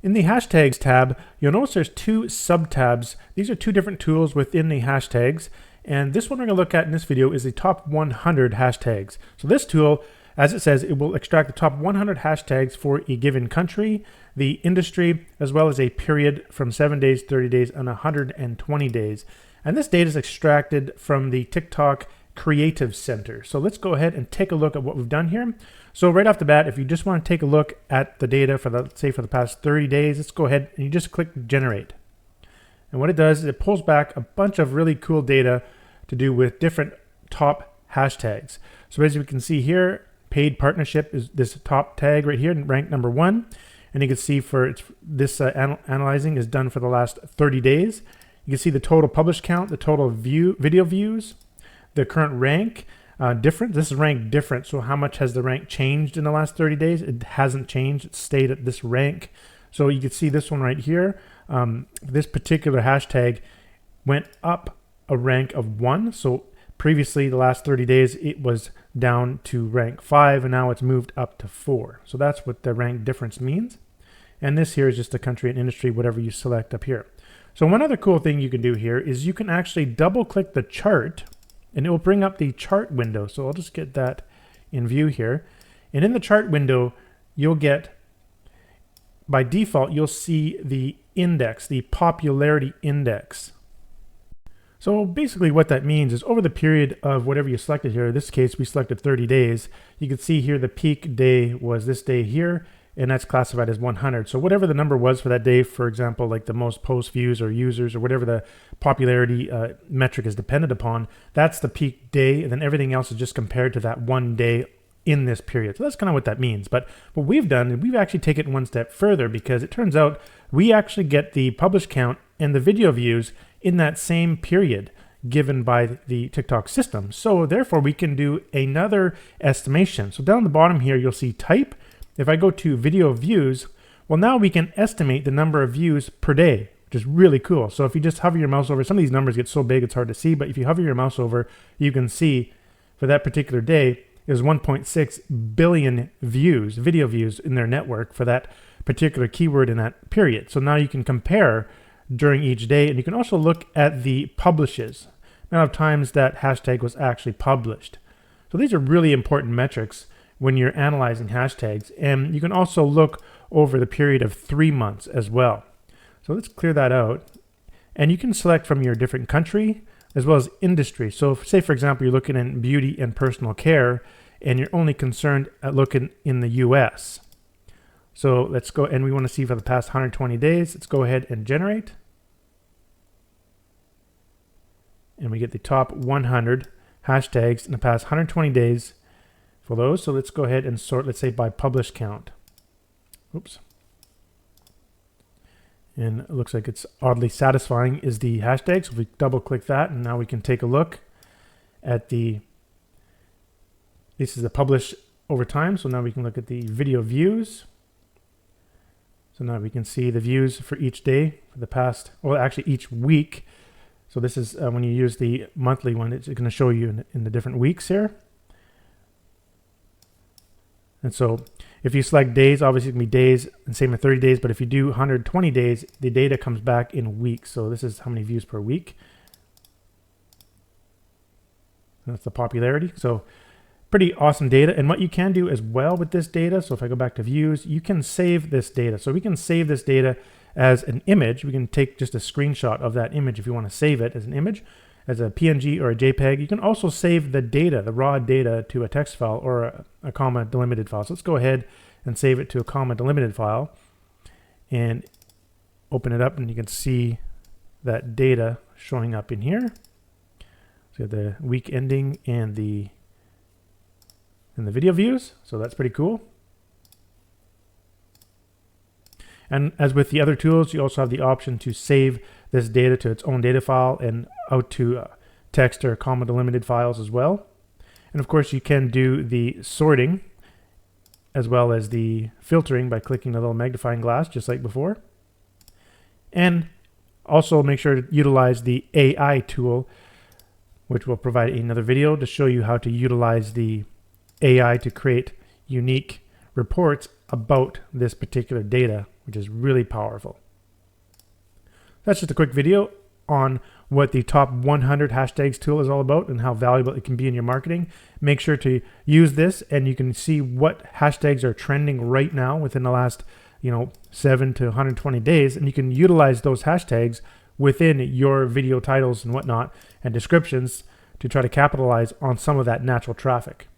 In the hashtags tab, you'll notice there's two sub-tabs. These are two different tools within the hashtags. And this one we're going to look at in this video is the top 100 hashtags. So this tool, as it says, it will extract the top 100 hashtags for a given country, the industry, as well as a period from 7 days, 30 days, and 120 days. And this data is extracted from the TikTok Creative Center. So let's go ahead and take a look at what we've done here. So right off the bat, if you just want to take a look at the data for the, say for the past 30 days, let's go ahead and you just click generate. And what it does is it pulls back a bunch of really cool data to do with different top hashtags. So as we can see here, paid partnership is this top tag right here, ranked number 1. And you can see for this analyzing is done for the last 30 days. You can see the total published count, the total video views, the current rank, different. This is ranked different. So how much has the rank changed in the last 30 days? It hasn't changed. It stayed at this rank. So you can see this one right here. This particular hashtag went up a rank of 1. So previously, the last 30 days, it was down to rank 5, and now it's moved up to 4. So that's what the rank difference means. And this here is just the country and industry, whatever you select up here. So one other cool thing you can do here is you can actually double click the chart and it will bring up the chart window. So I'll just get that in view here. And in the chart window, you'll get, by default, you'll see the index, the popularity index. So basically what that means is over the period of whatever you selected here, in this case we selected 30 days, you can see here the peak day was this day here, and that's classified as 100. So whatever the number was for that day, for example, like the most post views or users or whatever the popularity metric is dependent upon, that's the peak day, and then everything else is just compared to that one day in this period. So that's kind of what that means. But what we've done, we've actually taken it one step further, because it turns out we actually get the published count and the video views in that same period given by the TikTok system. So therefore we can do another estimation. So down the bottom here, you'll see type. If I go to video views, well, now we can estimate the number of views per day, which is really cool. So if you just hover your mouse over, some of these numbers get so big it's hard to see, but if you hover your mouse over, you can see for that particular day, it was 1.6 billion views, video views in their network for that particular keyword in that period. So now you can compare during each day, and you can also look at the publishes, amount of times that hashtag was actually published. So these are really important metrics when you're analyzing hashtags, and you can also look over the period of 3 months as well. So let's clear that out, and you can select from your different country as well as industry. So if, say for example, you're looking in beauty and personal care, and you're only concerned at looking in the US. So let's go, and we want to see for the past 120 days. Let's go ahead and generate. And we get the top 100 hashtags in the past 120 days for those. So let's go ahead and sort, let's say by published count. Oops. And it looks like it's oddly satisfying is the hashtag. So if we double click that, and now we can take a look at this is the publish over time. So now we can look at the video views. So now we can see the views for each day for the past, well, actually each week. So this is when you use the monthly one, it's going to show you in the different weeks here. And so if you select days, obviously it can be days, and same with 30 days, but if you do 120 days, the data comes back in weeks. So this is how many views per week. That's the popularity. So pretty awesome data. And what you can do as well with this data, so if I go back to views, you can save this data. So we can save this data as an image. We can take just a screenshot of that image if you want to save it as an image, as a PNG or a JPEG. You can also save the data, the raw data, to a text file or a comma delimited file. So let's go ahead and save it to a comma delimited file and open it up, and you can see that data showing up in here. So the week ending and the video views. So that's pretty cool. And as with the other tools, you also have the option to save this data to its own data file and out to text or comma delimited files as well. And of course, you can do the sorting as well as the filtering by clicking the little magnifying glass, just like before. And also make sure to utilize the AI tool, which will provide another video to show you how to utilize the AI to create unique reports about this particular data, which which is really powerful. That's just a quick video on what the top 100 hashtags tool is all about and how valuable it can be in your marketing. Make sure to use this, and you can see what hashtags are trending right now within the last 7 to 120 days, and you can utilize those hashtags within your video titles and whatnot and descriptions to try to capitalize on some of that natural traffic.